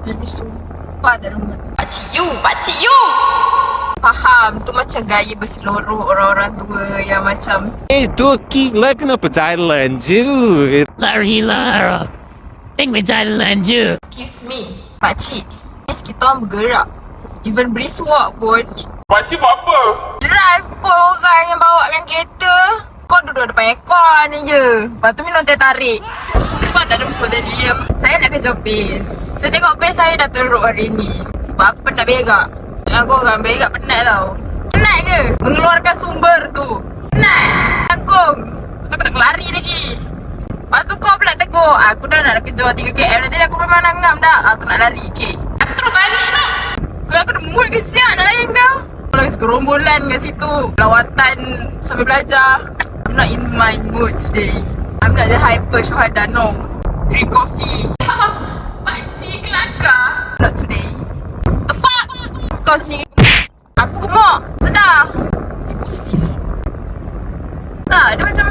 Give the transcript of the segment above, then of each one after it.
Ini sumpah tak ada. Pakcik you! Faham, tu macam gaya berseluruh orang-orang tua yang macam Turki lah kenapa Thailand je? Lari lah. Tengok jalan je. excuse me, pakcik. Yes, kita orang bergerak. Even brisk walk pun. Pakcik buat apa? Drive pun orang yang bawakan kereta. Kau duduk depan aircon ni je. Lepas tu minum teh tarik. Sumpah tak ada muka tadi. Saya nak kerja pace. Saya tengok pace saya dah teruk hari ni. Sebab aku penat berak. Aku orang berak penat tau. Penat ke? Mengeluarkan sumber tu. Penat. Tanggung. Lepas tu aku nak lari lagi. Lepas tu kau pula tegur. Aku dah nak kerja 3 km. Nanti aku memang nak ngam dah. Aku nak lari. Okay. Aku terus balik nak. Kalau aku dah mood ke siap nak layan kau. Kalau segerombolan kat situ. Lawatan sambil belajar. I'm not in my mood today. I'm not the hyper syuhada, no. Drink coffee. Pakcik kelakar. Not today. The fuck? Kau sendiri. Aku gemuk. Sedar. Emosi. Tak, dia macam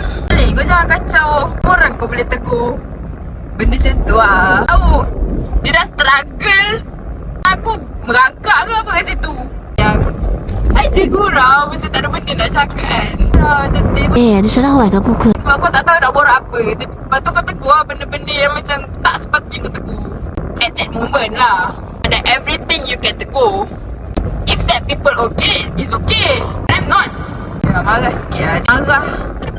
kau jangan kacau. Orang kau boleh tegur. Benda macam tu lah. Tahu, dia dah struggle. Aku merangkak ke apa kat situ. Yang saya je gurau. Macam tak ada benda nak cakap kan. Macam table. Ada salah ke buka? Sebab kau tak tahu nak borak apa. Lepas tu kau tegur lah benda-benda yang macam tak sepatutnya kau tegur. At that moment lah. And everything you can tegur. If that people okay, it's okay. I'm not. Ya, marah sikit lah.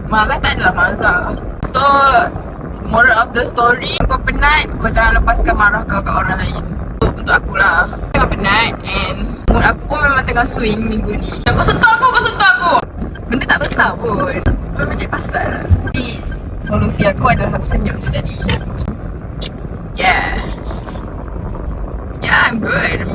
Marah tak adalah marah. So, moral of the story, kau penat, kau jangan lepaskan marah kau kat orang lain. Untuk akulah. Tengah penat and mood aku pun memang tengah swing minggu ni. Kau sentuh aku. Benda tak besar pun. Memang cik pasal. Jadi, solusi aku adalah aku senyum macam tadi. Yeah. Yeah, I'm good.